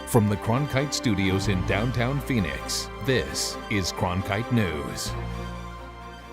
From the Cronkite studios in downtown Phoenix, this is Cronkite News.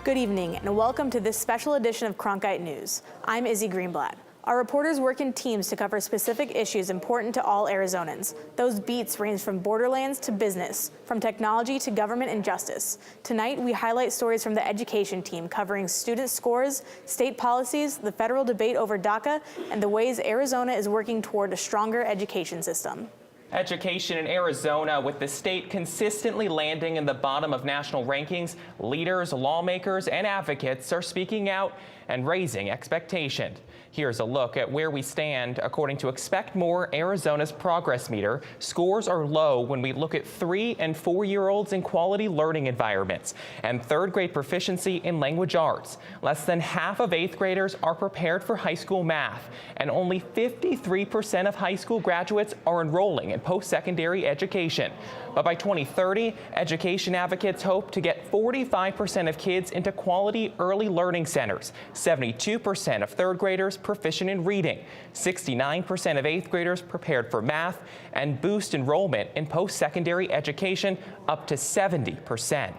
Good evening and welcome to this special edition of Cronkite News. I'm Izzy Greenblatt. Our reporters work in teams to cover specific issues important to all Arizonans. Those beats range from borderlands to business, from technology to government and justice. Tonight, we highlight stories from the education team covering student scores, state policies, the federal debate over DACA, and the ways Arizona is working toward a stronger education system. Education in Arizona, with the state consistently landing in the bottom of national rankings, leaders, lawmakers, and advocates are speaking out and raising expectations. Here's a look at where we stand. According to Expect More, Arizona's progress meter, scores are low when we look at 3- and 4-year-olds in quality learning environments and third-grade proficiency in language arts. Less than half of 8th graders are prepared for high school math, and only 53% of high school graduates are enrolling in post-secondary education. But by 2030, education advocates hope to get 45% of kids into quality early learning centers, 72% of third graders proficient in reading, 69% of 8th graders prepared for math, and boost enrollment in post-secondary education up to 70%.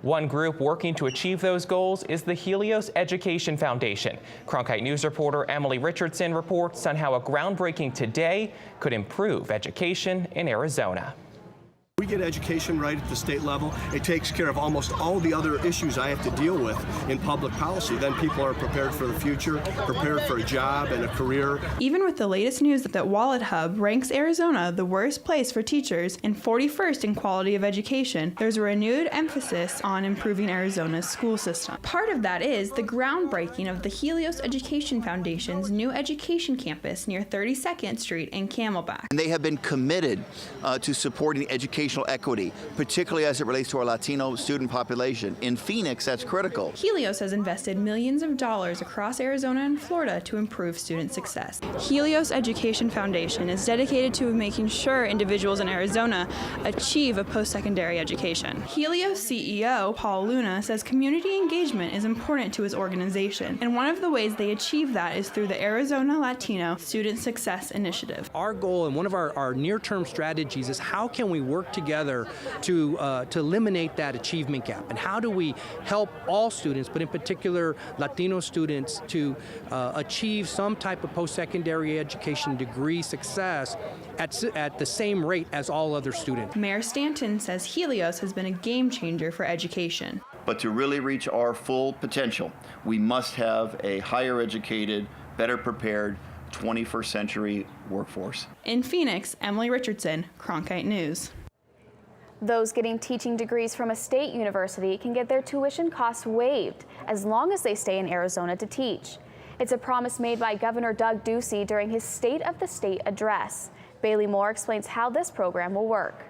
One group working to achieve those goals is the Helios Education Foundation. Cronkite News reporter Emily Richardson reports on how a groundbreaking today could improve education in Arizona. We get education right at the state level. It takes care of almost all the other issues I have to deal with in public policy. Then people are prepared for the future, prepared for a job and a career. Even with the latest news that Wallet Hub ranks Arizona the worst place for teachers and 41st in quality of education, there's a renewed emphasis on improving Arizona's school system. Part of that is the groundbreaking of the Helios Education Foundation's new education campus near 32nd Street in Camelback. And they have been committed to supporting educational equity, particularly as it relates to our Latino student population. In Phoenix, that's critical. Helios has invested millions of dollars across Arizona and Florida to improve student success. Helios Education Foundation is dedicated to making sure individuals in Arizona achieve a post-secondary education. Helios CEO Paul Luna says community engagement is important to his organization, and one of the ways they achieve that is through the Arizona Latino Student Success Initiative. Our goal and one of our near-term strategies is how can we work together to eliminate that achievement gap, and how do we help all students, but in particular Latino students, to achieve some type of post-secondary education degree success at the same rate as all other students. Mayor Stanton says Helios has been a game changer for education. But to really reach our full potential, we must have a higher educated, better prepared 21st century workforce. In Phoenix, Emily Richardson, Cronkite News. Those getting teaching degrees from a state university can get their tuition costs waived as long as they stay in Arizona to teach. It's a promise made by Governor Doug Ducey during his State of the State address. Bailey Moore explains how this program will work.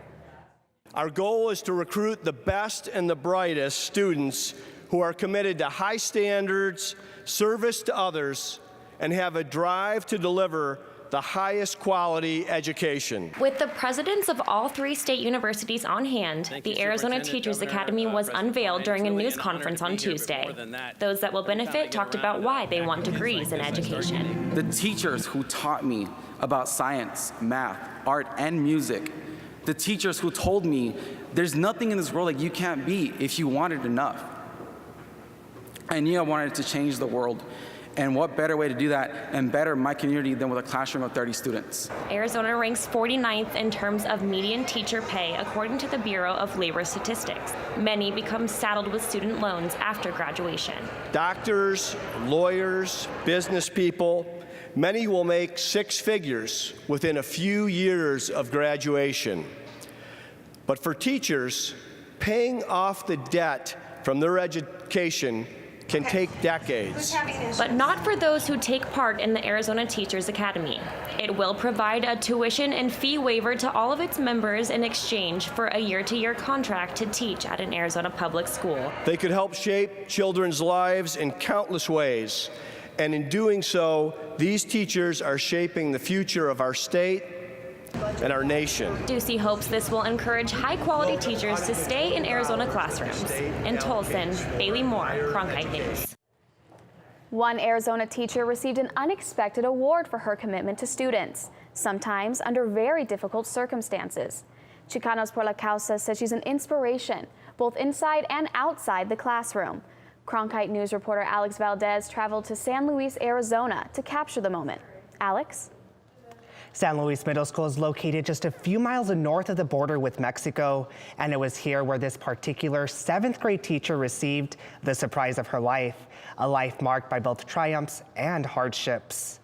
Our goal is to recruit the best and the brightest students who are committed to high standards, service to others, and have a drive to deliver the highest quality education. With the presidents of all 3 state universities on hand, the Arizona Teachers Academy was unveiled during a news conference on Tuesday. Those that will benefit talked about why they want degrees in education. The teachers who taught me about science, math, art, and music. The teachers who told me there's nothing in this world that you can't be if you want it enough. I knew I wanted to change the world. And what better way to do that and better my community than with a classroom of 30 students. Arizona ranks 49th in terms of median teacher pay, according to the Bureau of Labor Statistics. Many become saddled with student loans after graduation. Doctors, lawyers, business people, many will make 6 figures within a few years of graduation. But for teachers, paying off the debt from their education can take decades. But not for those who take part in the Arizona Teachers Academy. It will provide a tuition and fee waiver to all of its members in exchange for a year-to-year contract to teach at an Arizona public school. They could help shape children's lives in countless ways. And in doing so, these teachers are shaping the future of our state and our nation. Ducey hopes this will encourage high-quality teachers to stay in Arizona classrooms. In Tolson, Bailey Moore, Cronkite News. One Arizona teacher received an unexpected award for her commitment to students, sometimes under very difficult circumstances. Chicanos por la Causa says she's an inspiration, both inside and outside the classroom. Cronkite News reporter Alex Valdez traveled to San Luis, Arizona to capture the moment. Alex? San Luis Middle School is located just a few miles north of the border with Mexico, and it was here where this particular 7th grade teacher received the surprise of her life, a life marked by both triumphs and hardships.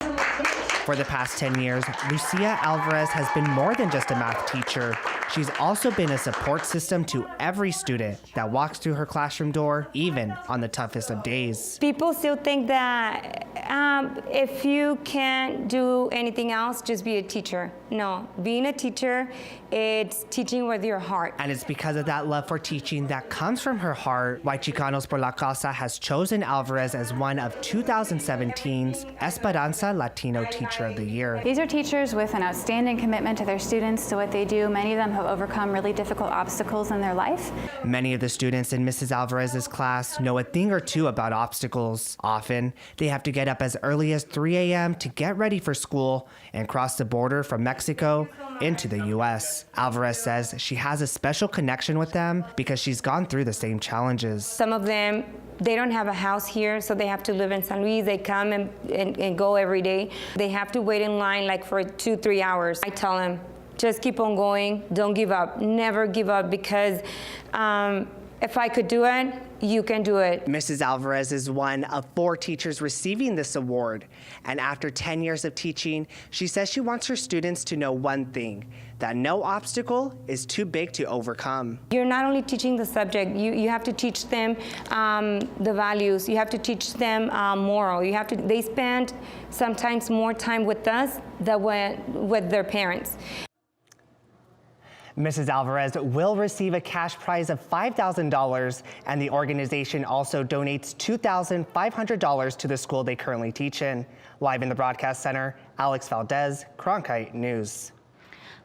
For the past 10 years, Lucia Alvarez has been more than just a math teacher. She's also been a support system to every student that walks through her classroom door, even on the toughest of days. People still think that if you can't do anything else, just be a teacher. No, being a teacher, it's teaching with your heart. And it's because of that love for teaching that comes from her heart why Chicanos por la Causa has chosen Alvarez as one of 2017's Esperanza Latino Teacher of the Year. These are teachers with an outstanding commitment to their students, to what they do. Many of them have overcome really difficult obstacles in their life. Many of the students in Mrs. Alvarez's class know a thing or two about obstacles. Often, they have to get up as early as 3 a.m. to get ready for school and cross the border from Mexico into the U.S. Alvarez says she has a special connection with them because she's gone through the same challenges. Some of them, they don't have a house here, so they have to live in San Luis. They come and go every day. They have to wait in line like for 2-3 hours. I tell them, just keep on going, don't give up, never give up, because if I could do it, you can do it. Mrs. Alvarez is one of 4 teachers receiving this award. And after 10 years of teaching, she says she wants her students to know one thing, that no obstacle is too big to overcome. You're not only teaching the subject, you have to teach them the values, you have to teach them moral. They spend sometimes more time with us than with their parents. Mrs. Alvarez will receive a cash prize of $5,000, and the organization also donates $2,500 to the school they currently teach in. Live in the broadcast center, Alex Valdez, Cronkite News.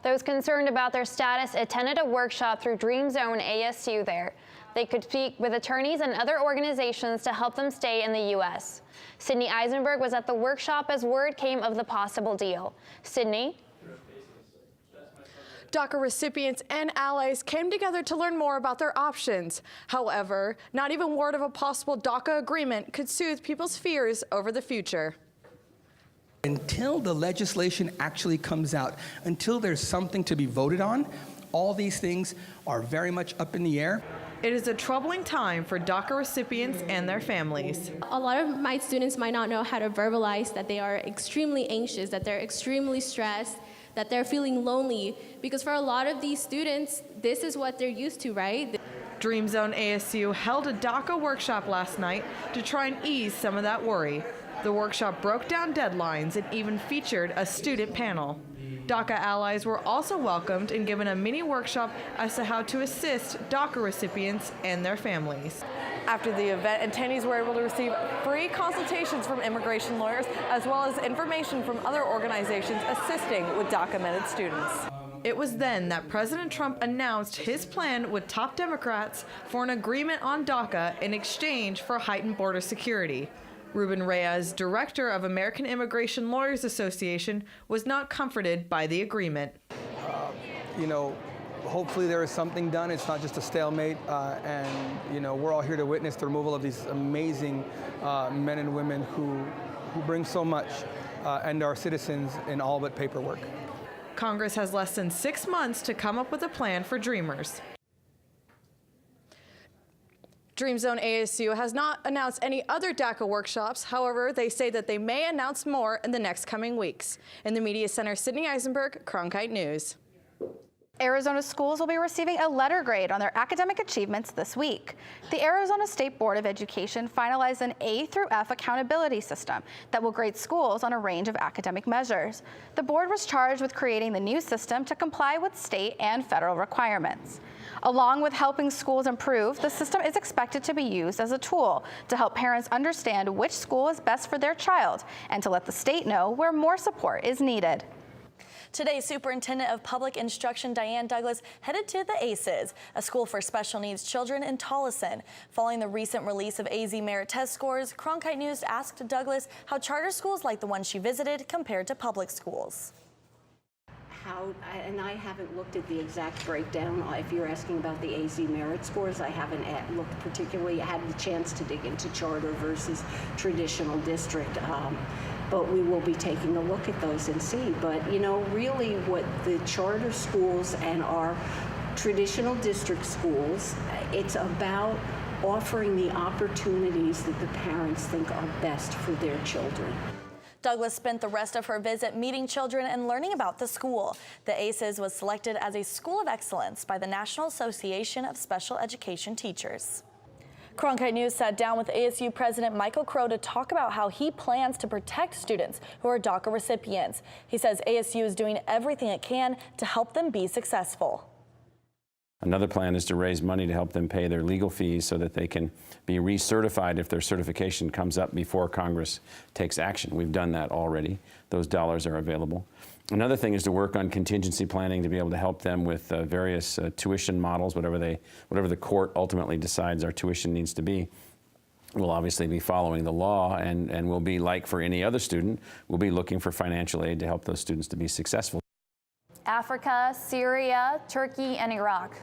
Those concerned about their status attended a workshop through Dream Zone ASU there. They could speak with attorneys and other organizations to help them stay in the U.S. Sydney Eisenberg was at the workshop as word came of the possible deal. Sydney? DACA recipients and allies came together to learn more about their options. However, not even word of a possible DACA agreement could soothe people's fears over the future. Until the legislation actually comes out, until there's something to be voted on, all these things are very much up in the air. It is a troubling time for DACA recipients and their families. A lot of my students might not know how to verbalize that they are extremely anxious, that they're extremely stressed, that they're feeling lonely, because for a lot of these students, this is what they're used to, right? Dream Zone ASU held a DACA workshop last night to try and ease some of that worry. The workshop broke down deadlines and even featured a student panel. DACA allies were also welcomed and given a mini workshop as to how to assist DACA recipients and their families. After the event, attendees were able to receive free consultations from immigration lawyers, as well as information from other organizations assisting with DACA-vetted students. It was then that President Trump announced his plan with top Democrats for an agreement on DACA in exchange for heightened border security. Ruben Reyes, director of American Immigration Lawyers Association, was not comforted by the agreement. Hopefully there is something done. It's not just a stalemate, and we're all here to witness the removal of these amazing men and women who bring so much and are citizens in all but paperwork. Congress has less than 6 months to come up with a plan for Dreamers. Dream Zone ASU has not announced any other DACA workshops. However, they say that they may announce more in the next coming weeks. In the Media Center, Sydney Eisenberg, Cronkite News. Arizona schools will be receiving a letter grade on their academic achievements this week. The Arizona State Board of Education finalized an A through F accountability system that will grade schools on a range of academic measures. The board was charged with creating the new system to comply with state and federal requirements. Along with helping schools improve, the system is expected to be used as a tool to help parents understand which school is best for their child and to let the state know where more support is needed. Today, Superintendent of Public Instruction Diane Douglas headed to the ACES, a school for special needs children in Tolleson. Following the recent release of AZ Merit test scores, Cronkite News asked Douglas how charter schools like the one she visited compared to public schools. And I haven't looked at the exact breakdown. If you're asking about the AZ Merit scores, I haven't looked particularly, had the chance to dig into charter versus traditional district. But we will be taking a look at those and see. But, you know, really what the charter schools and our traditional district schools, it's about offering the opportunities that the parents think are best for their children. Douglas spent the rest of her visit meeting children and learning about the school. The ACES was selected as a School of Excellence by the National Association of Special Education Teachers. Cronkite News sat down with ASU President Michael Crow to talk about how he plans to protect students who are DACA recipients. He says ASU is doing everything it can to help them be successful. Another plan is to raise money to help them pay their legal fees so that they can be recertified if their certification comes up before Congress takes action. We've done that already. Those dollars are available. Another thing is to work on contingency planning to be able to help them with various tuition models, whatever the court ultimately decides our tuition needs to be. We'll obviously be following the law, and we'll be, like for any other student, we'll be looking for financial aid to help those students to be successful. Africa, Syria, Turkey, and Iraq.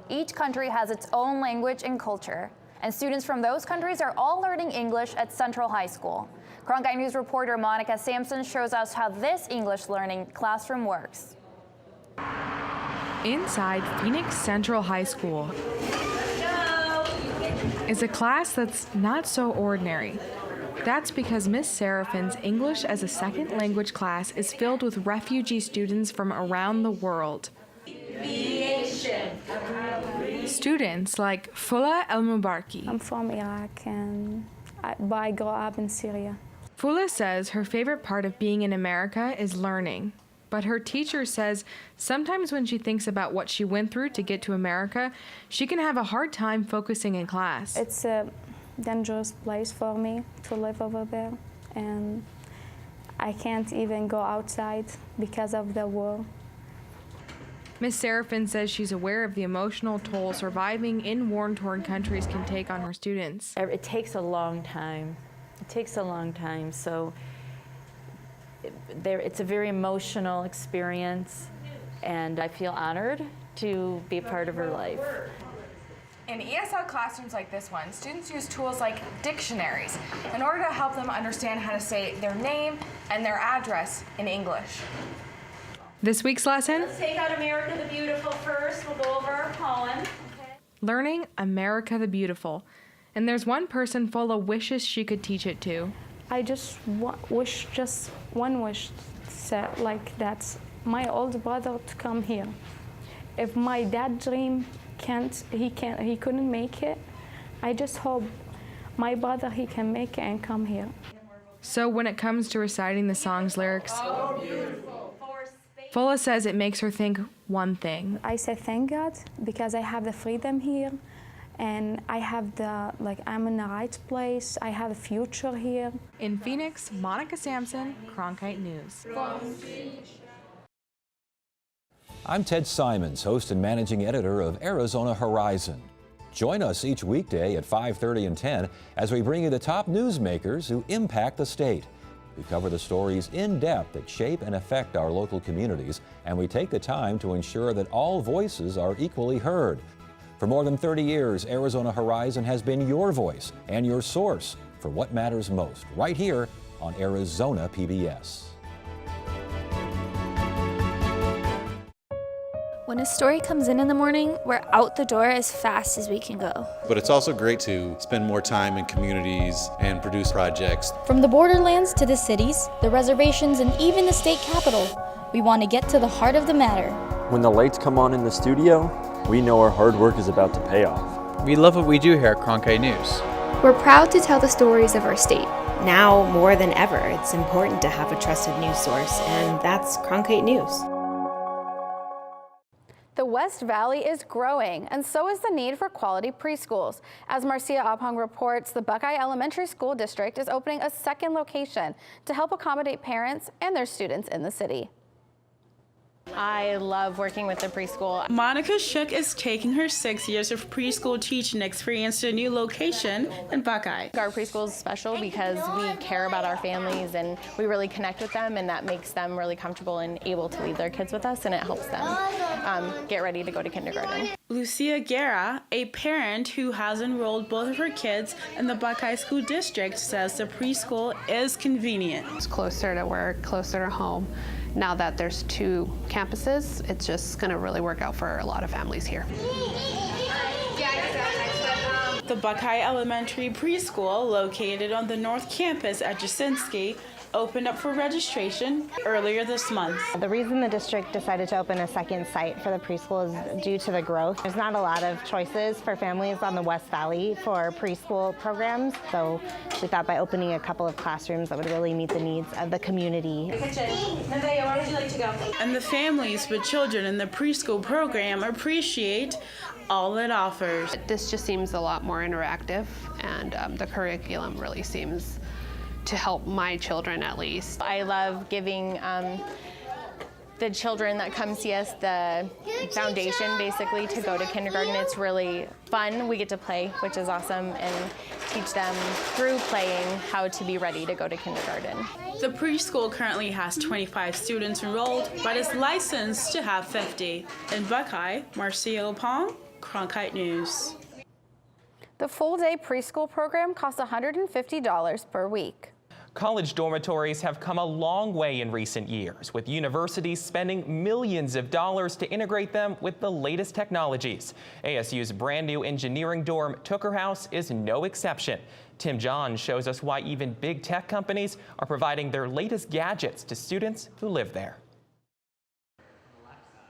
Each country has its own language and culture, and students from those countries are all learning English at Central High School. Cronkite News reporter Monica Sampson shows us how this English learning classroom works. Inside Phoenix Central High School is a class that's not so ordinary. That's because Miss Seraphin's English as a Second Language class is filled with refugee students from around the world. Students like Fula El-Mubarki. I'm from Iraq and I grew up in Syria. Fula says her favorite part of being in America is learning. But her teacher says sometimes when she thinks about what she went through to get to America, she can have a hard time focusing in class. It's a dangerous place for me to live over there, and I can't even go outside because of the war. Ms. Seraphin says she's aware of the emotional toll surviving in war-torn countries can take on her students. It takes a long time. It takes a long time, so it's a very emotional experience, and I feel honored to be a part of her life. In ESL classrooms like this one, students use tools like dictionaries in order to help them understand how to say their name and their address in English. This week's lesson? Let's take out America the Beautiful first. We'll go over our poem. Okay. Learning America the Beautiful. And there's one person Fola wishes she could teach it to. I just wish, just one wish, like that's my old brother to come here. If my dad dream he couldn't make it, I just hope my brother, he can make it and come here. So when it comes to reciting the song's lyrics, Fola says it makes her think one thing. I say thank God because I have the freedom here, and I have I'm in the right place. I have a future here. In Phoenix, Monica Sampson, Cronkite News. I'm Ted Simons, host and managing editor of Arizona Horizon. Join us each weekday at 5:30 and 10 as we bring you the top newsmakers who impact the state. We cover the stories in depth that shape and affect our local communities, and we take the time to ensure that all voices are equally heard. For more than 30 years, Arizona Horizon has been your voice and your source for what matters most, right here on Arizona PBS. When a story comes in the morning, we're out the door as fast as we can go. But it's also great to spend more time in communities and produce projects. From the borderlands to the cities, the reservations, and even the state capitol, we want to get to the heart of the matter. When the lights come on in the studio, we know our hard work is about to pay off. We love what we do here at Cronkite News. We're proud to tell the stories of our state. Now, more than ever, it's important to have a trusted news source, and that's Cronkite News. The West Valley is growing, and so is the need for quality preschools. As Marcia Ophong reports, the Buckeye Elementary School District is opening a second location to help accommodate parents and their students in the city. I love working with the preschool. Monica Shook is taking her 6 years of preschool teaching experience to a new location in Buckeye. Our preschool is special because we care about our families and we really connect with them, and that makes them really comfortable and able to leave their kids with us, and it helps them get ready to go to kindergarten. Lucia Guerra, a parent who has enrolled both of her kids in the Buckeye School District, says the preschool is convenient. It's closer to work, closer to home. Now that there's 2 campuses, it's just going to really work out for a lot of families here. The Buckeye Elementary Preschool, located on the North Campus at Jasinski, opened up for registration earlier this month. The reason the district decided to open a second site for the preschool is due to the growth. There's not a lot of choices for families on the West Valley for preschool programs, so we thought by opening a couple of classrooms that would really meet the needs of the community. Nevaeh, where would you like to go? And the families with children in the preschool program appreciate all it offers. This just seems a lot more interactive, and the curriculum really seems to help my children at least. I love giving the children that come see us the foundation basically to go to kindergarten. It's really fun. We get to play, which is awesome, and teach them through playing how to be ready to go to kindergarten. The preschool currently has 25 students enrolled, but is licensed to have 50. In Buckeye, Marcia Pong, Cronkite News. The full-day preschool program costs $150 per week. College dormitories have come a long way in recent years, with universities spending millions of dollars to integrate them with the latest technologies. ASU's brand new engineering dorm, Tucker House, is no exception. Tim John shows us why even big tech companies are providing their latest gadgets to students who live there.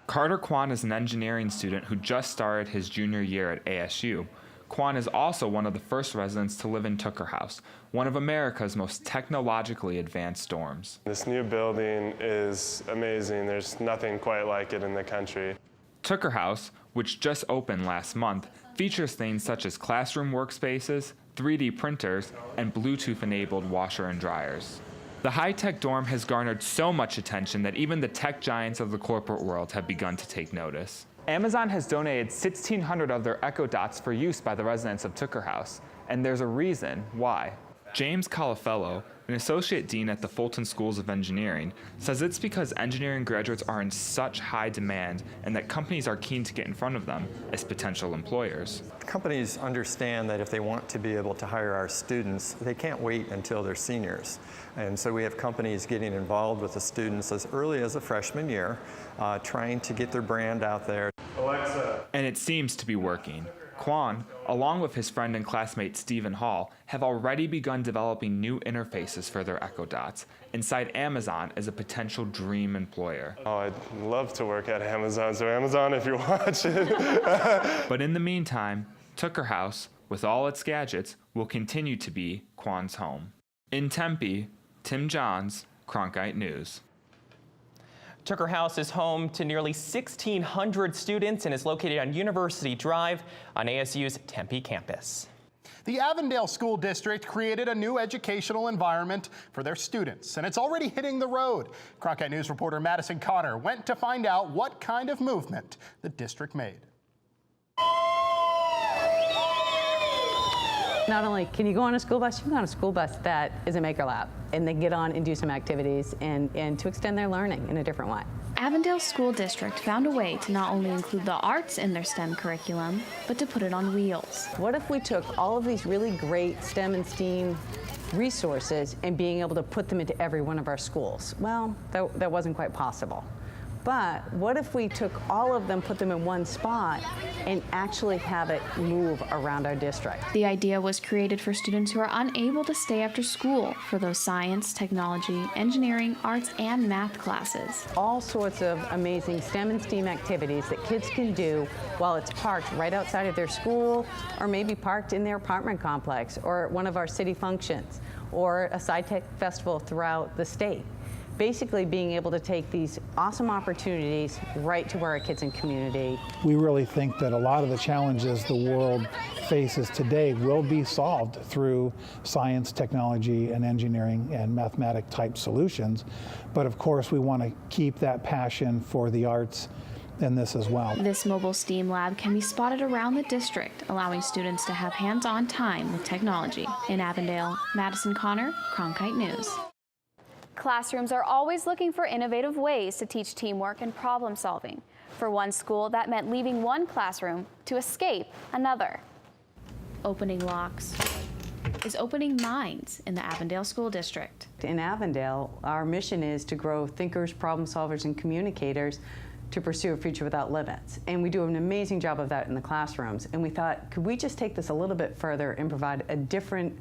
Carter Kwan is an engineering student who just started his junior year at ASU. Kwan is also one of the first residents to live in Tucker House, one of America's most technologically advanced dorms. This new building is amazing. There's nothing quite like it in the country. Tucker House, which just opened last month, features things such as classroom workspaces, 3D printers, and Bluetooth-enabled washer and dryers. The high-tech dorm has garnered so much attention that even the tech giants of the corporate world have begun to take notice. Amazon has donated 1,600 of their Echo Dots for use by the residents of Tucker House, and there's a reason why. James Colafello, an associate dean at the Fulton Schools of Engineering, says it's because engineering graduates are in such high demand and that companies are keen to get in front of them as potential employers. Companies understand that if they want to be able to hire our students, they can't wait until they're seniors. And so we have companies getting involved with the students as early as a freshman year, trying to get their brand out there. Alexa. And it seems to be working. Kwan, along with his friend and classmate Stephen Hall, have already begun developing new interfaces for their Echo Dots and cite Amazon as a potential dream employer. Oh, I'd love to work at Amazon, so Amazon, if you're watching. But in the meantime, Tucker House, with all its gadgets, will continue to be Kwan's home. In Tempe, Tim Johns, Cronkite News. Tucker House is home to nearly 1,600 students and is located on University Drive on ASU's Tempe campus. The Avondale School District created a new educational environment for their students, and it's already hitting the road. Cronkite News reporter Madison Connor went to find out what kind of movement the district made. Not only can you go on a school bus, you can go on a school bus that is a Maker Lab, and they get on and do some activities and to extend their learning in a different way. Avondale School District found a way to not only include the arts in their STEM curriculum, but to put it on wheels. What if we took all of these really great STEM and STEAM resources and being able to put them into every one of our schools? Well, that wasn't quite possible. But what if we took all of them, put them in one spot, and actually have it move around our district? The idea was created for students who are unable to stay after school for those science, technology, engineering, arts, and math classes. All sorts of amazing STEM and STEAM activities that kids can do while it's parked right outside of their school, or maybe parked in their apartment complex, or at one of our city functions, or a SciTech festival throughout the state. basically being able to take these awesome opportunities right to where our kids in community. We really think that a lot of the challenges the world faces today will be solved through science, technology, and engineering and mathematic type solutions. But of course, we want to keep that passion for the arts in this as well. This mobile STEAM lab can be spotted around the district, allowing students to have hands-on time with technology. In Avondale, Madison Connor, Cronkite News. Classrooms are always looking for innovative ways to teach teamwork and problem solving. For one school, that meant leaving one classroom to escape another. Opening locks is opening minds in the Avondale School District. In Avondale, our mission is to grow thinkers, problem solvers, and communicators to pursue a future without limits. And we do an amazing job of that in the classrooms. And we thought, could we just take this a little bit further and provide a different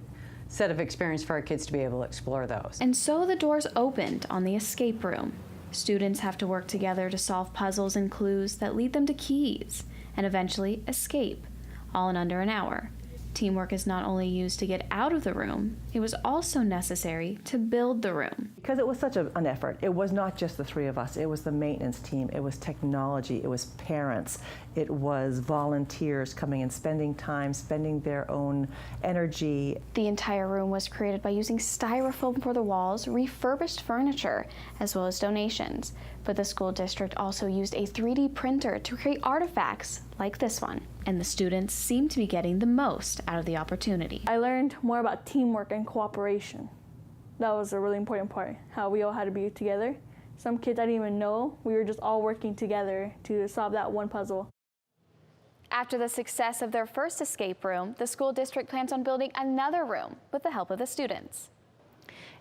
set of experience for our kids to be able to explore those. And so the doors opened on the escape room. Students have to work together to solve puzzles and clues that lead them to keys and eventually escape, all in under an hour. Teamwork is not only used to get out of the room, it was also necessary to build the room. Because it was such an effort. It was not just the three of us. It was the maintenance team. It was technology. It was parents. It was volunteers coming and spending time, spending their own energy. The entire room was created by using styrofoam for the walls, refurbished furniture, as well as donations. But the school district also used a 3D printer to create artifacts like this one. And the students seem to be getting the most out of the opportunity. I learned more about teamwork and cooperation. That was a really important part, how we all had to be together. Some kids I didn't even know, we were just all working together to solve that one puzzle. After the success of their first escape room, the school district plans on building another room with the help of the students.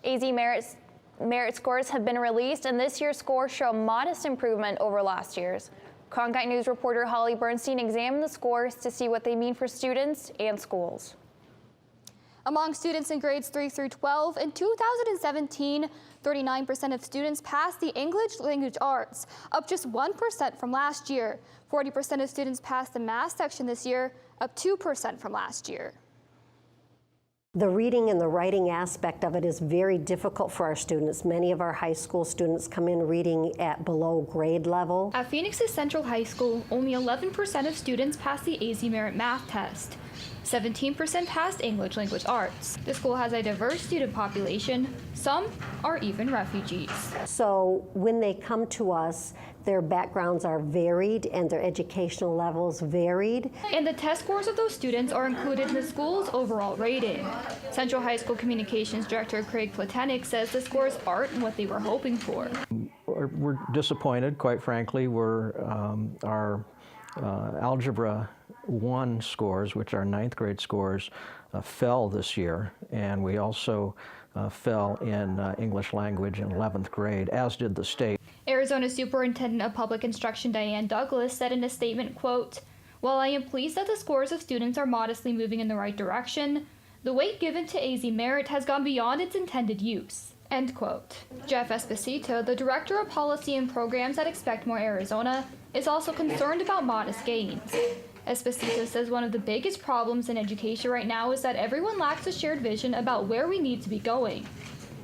AZ Merit scores have been released, and this year's scores show a modest improvement over last year's. Cronkite News reporter Holly Bernstein examined the scores to see what they mean for students and schools. Among students in grades 3 through 12, in 2017, 39% of students passed the English language arts, up just 1% from last year. 40% of students passed the math section this year, up 2% from last year. The reading and the writing aspect of it is very difficult for our students. Many of our high school students come in reading at below grade level. At Phoenix's Central High School, only 11% of students passed the AZ Merit math test. 17% passed English language arts. The school has a diverse student population. Some are even refugees. So when they come to us, their backgrounds are varied and their educational levels varied. And the test scores of those students are included in the school's overall rating. Central High School Communications Director Craig Platenick says the scores aren't what they were hoping for. We're disappointed, quite frankly. Our Algebra 1 scores, which are 9th grade scores, fell this year, and we also fell in English language in 11th grade, as did the state. Arizona Superintendent of Public Instruction Diane Douglas said in a statement, quote, "While I am pleased that the scores of students are modestly moving in the right direction, the weight given to AZ Merit has gone beyond its intended use." End quote. Jeff Esposito, the Director of Policy and Programs at Expect More Arizona, is also concerned about modest gains. Esposito says one of the biggest problems in education right now is that everyone lacks a shared vision about where we need to be going.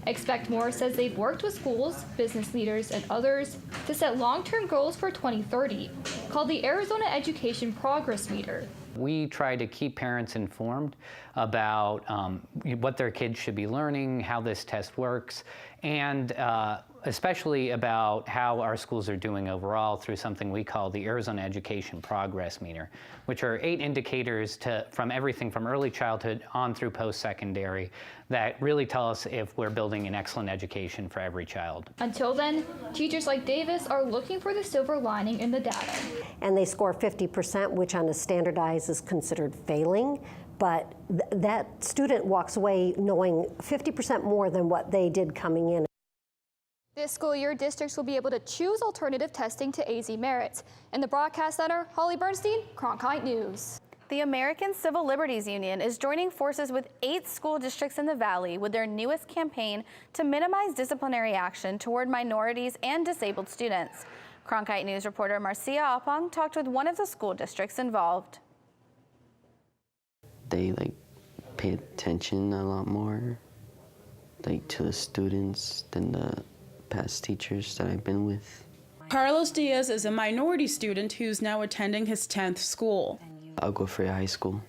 Expect More says they've worked with schools, business leaders, and others to set long-term goals for 2030, called the Arizona Education Progress Meter. We try to keep parents informed about what their kids should be learning, how this test works, and especially about how our schools are doing overall through something we call the Arizona Education Progress Meter, which are 8 indicators from everything from early childhood on through post-secondary that really tell us if we're building an excellent education for every child. Until then, teachers like Davis are looking for the silver lining in the data. And they score 50%, which on a standardized is considered failing. But that student walks away knowing 50% more than what they did coming in. This school year, districts will be able to choose alternative testing to AZ Merit. In the Broadcast Center, Holly Bernstein, Cronkite News. The American Civil Liberties Union is joining forces with 8 school districts in the Valley with their newest campaign to minimize disciplinary action toward minorities and disabled students. Cronkite News reporter Marcia Apong talked with one of the school districts involved. They pay attention a lot more to the students than the past teachers that I've been with. Carlos Diaz is a minority student who's now attending his 10th school. I'll go for high school.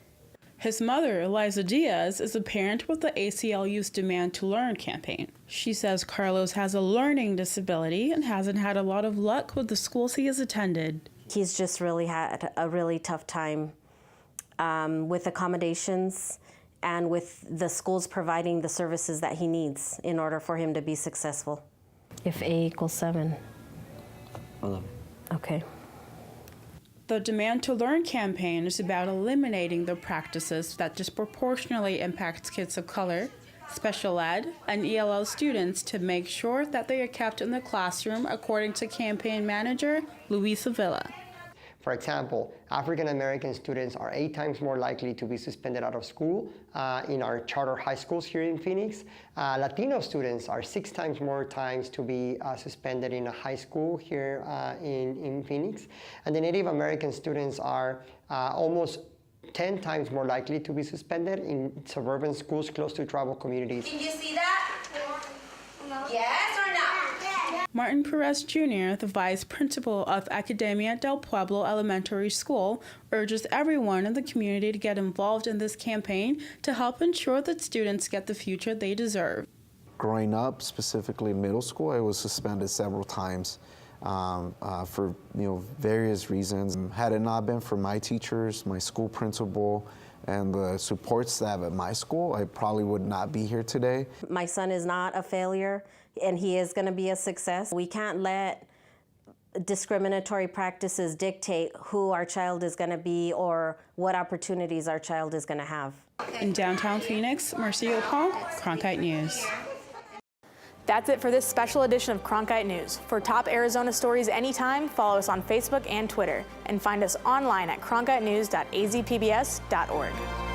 His mother, Eliza Diaz, is a parent with the ACLU's Demand to Learn campaign. She says Carlos has a learning disability and hasn't had a lot of luck with the schools he has attended. He's just really had a really tough time with accommodations and with the schools providing the services that he needs in order for him to be successful. If A equals 7. 11. Okay. The Demand to Learn campaign is about eliminating the practices that disproportionately impacts kids of color, special ed, and ELL students to make sure that they are kept in the classroom, according to campaign manager Luisa Villa. For example, African American students are 8 times more likely to be suspended out of school in our charter high schools here in Phoenix. Latino students are 6 times more times to be suspended in a high school here in Phoenix. And the Native American students are almost 10 times more likely to be suspended in suburban schools close to tribal communities. Can you see that? No. Yes or no? Martin Perez Jr., the vice principal of Academia del Pueblo Elementary School, urges everyone in the community to get involved in this campaign to help ensure that students get the future they deserve. Growing up, specifically in middle school, I was suspended several times for various reasons. Had it not been for my teachers, my school principal, and the support staff at my school, I probably would not be here today. My son is not a failure, and he is going to be a success. We can't let discriminatory practices dictate who our child is going to be or what opportunities our child is going to have. In downtown Phoenix, Marcia Pong, Cronkite News. That's it for this special edition of Cronkite News. For top Arizona stories anytime, follow us on Facebook and Twitter, and find us online at cronkitenews.azpbs.org.